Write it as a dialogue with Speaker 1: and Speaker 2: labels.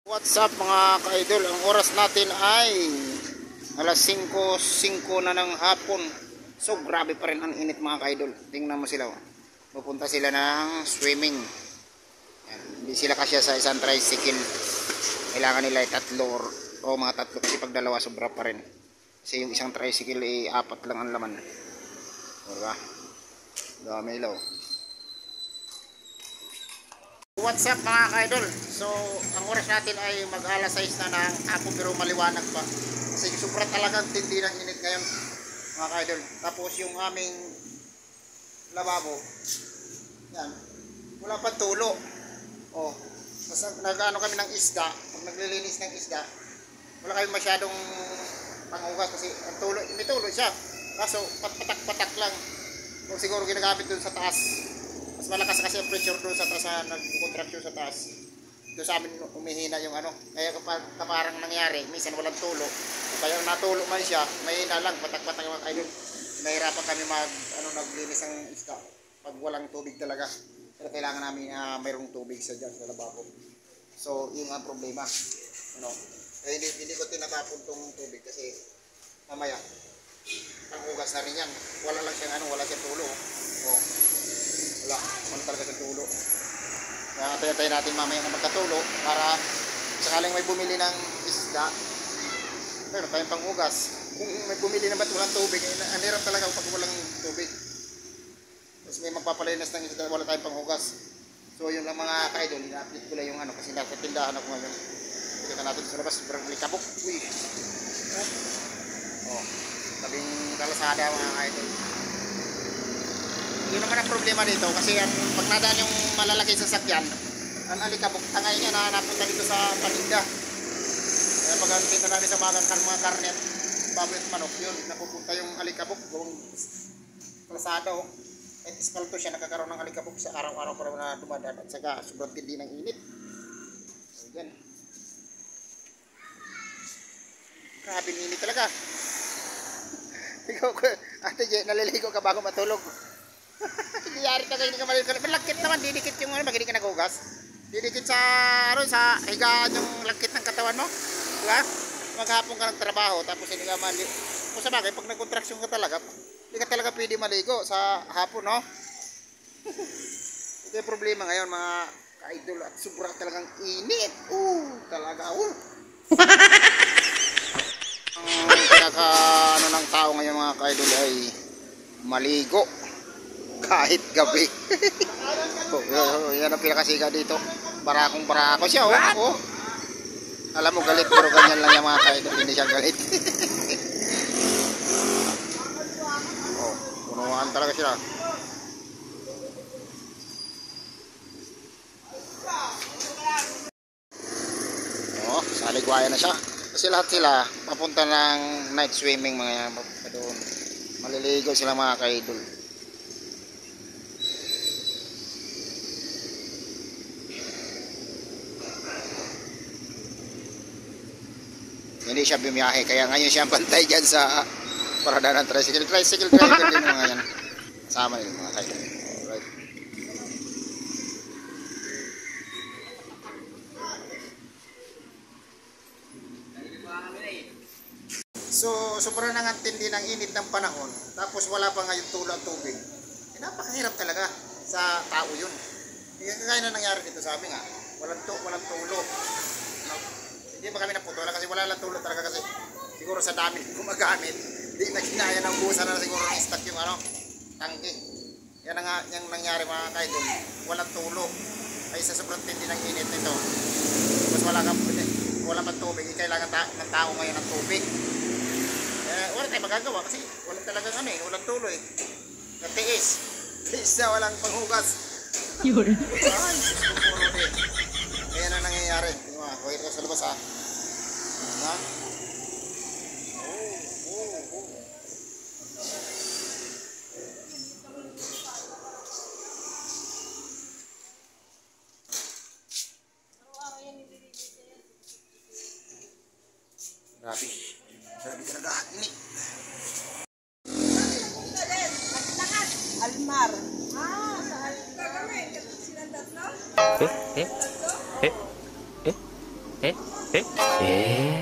Speaker 1: What's up mga ka-idol, ang oras natin ay alas 5:05 na ng hapon. So grabe pa rin ang init mga ka-idol. Tingnan mo sila, pupunta sila ng swimming. Yan. Hindi sila kasya sa isang tricycle. Kailangan nila ay tatlo o mga tatlo, kasi pag dalawa sobra pa rin. Kasi yung isang tricycle ay 4 lang ang laman. Diba? Dami ilaw. What's up mga ka-idol? So ang oras natin ay mag-alas 6 na ng hapon, pero maliwanag pa kasi sobrang talagang tindi ng init ngayon mga ka-idol. Tapos yung aming lababo, yan, wala pa tulo. Oh, nag-ano kami ng isda. Pag naglilinis ng isda, wala kami masyadong panghugas kasi ang tulo, may tulo siya, kaso patak-patak lang. Kung siguro ginagamit dun sa taas, mas malakas kasi ang pressure doon sa taas, nag-contraction sa taas. Doon sa amin umihina yung ano. Kaya kapag parang nangyari, minsan walang tulo. Kaya natulo man siya, mahina lang, patak-patak mga kaidol. Nahirapan kami naglinis ng isda pag walang tubig talaga. Pero kailangan namin mayroong tubig sa dyan sa lababo. So, yun ang problema. Kaya hindi ko tinatapon tong tubig kasi mamaya, ang hugas na rin yan. Wala lang siyang wala siyang tulo. Oh. Wala talaga sa tulo. Kaya tayo natin mamaya na magkatulo para sakaling may bumili ng isda, pero tayong panghugas. Kung may bumili na ba't walang tubig, ang hirap talaga pag walang tubig. Tapos may magpapalinis ng isda, wala tayong panghugas. So yun lang mga ka-idol, ina-update ko lang yung kasi nasa tindahan ako ngayon. Kita natin sa labas, sobrang likabok. Uy! Oh, tabing kalasada mga ka-idol. Yun naman ang problema dito kasi pag nadaan yung malalaki sasakyan, ang alikabok, tangay niya na napunta dito sa paninda. Kaya pag pinta natin sa mga karne at baboy at manok, yun, napupunta yung alikabok buong kalsada. Kahit ispalto siya, nakakaroon ng alikabok sa araw-araw para na dumadaan at saka sobrang tindi ng init. So yan, grabe init talaga. Ikaw, Ate J, naliligo ka bago matulog. Nangyari talaga, hindi ka maligo. Malagkit naman, didikit yung pag hindi ka naghugas. Didikit sa higaan yung lagkit ng katawan mo. Diba? Maghapon ka ng trabaho, tapos hindi ka maligo. Kung sa bagay, pag nagkontraksyon ka talaga, hindi ka talaga pwede maligo sa hapon, no? Ito yung problema ngayon mga ka-idol, at sobrang talagang init. Talaga, ang ng tao ngayon mga ka-idol ay maligo kahit gabi. Yan ang pinakasiga dito. Barako siya. Alam mo galit, pero ganyan lang yung mga ka-idol, hindi siya galit. Punuan talaga sila. Saligwaya na siya kasi lahat sila papunta ng night swimming mga yan doon. Maliligo sila mga ka-idol. Hindi siya bumiyahe, kaya ngayon siya bantay dyan sa parada ng tricycle driver din mga yan. Sama yun mga kayo. Alright. So sobrang nangantindi ng init ng panahon, tapos wala pa ngayon tulo at tubig. Napakahirap talaga sa tao yun. Kaya na nangyari dito sa amin walang tulo. Hindi pa kami naputulan kasi wala lang tulo talaga, kasi siguro sa dami gumagamit, hindi na kinaya ng busa na siguro ng stock yung tangke. Yan nga yung nangyari mga kaidol, walang tulo ay sa sobrang tindi ng init nito. Tapos wala pang tubig, kailangan ng tao ngayon ng tubig. Wala tayong magagawa kasi wala talagang walang tulo tiis na walang panghugas. Yun. Ayan ang nangyayari. Kuhit ka sa labas Grabe talaga ini.
Speaker 2: Almar. Sa Almar. え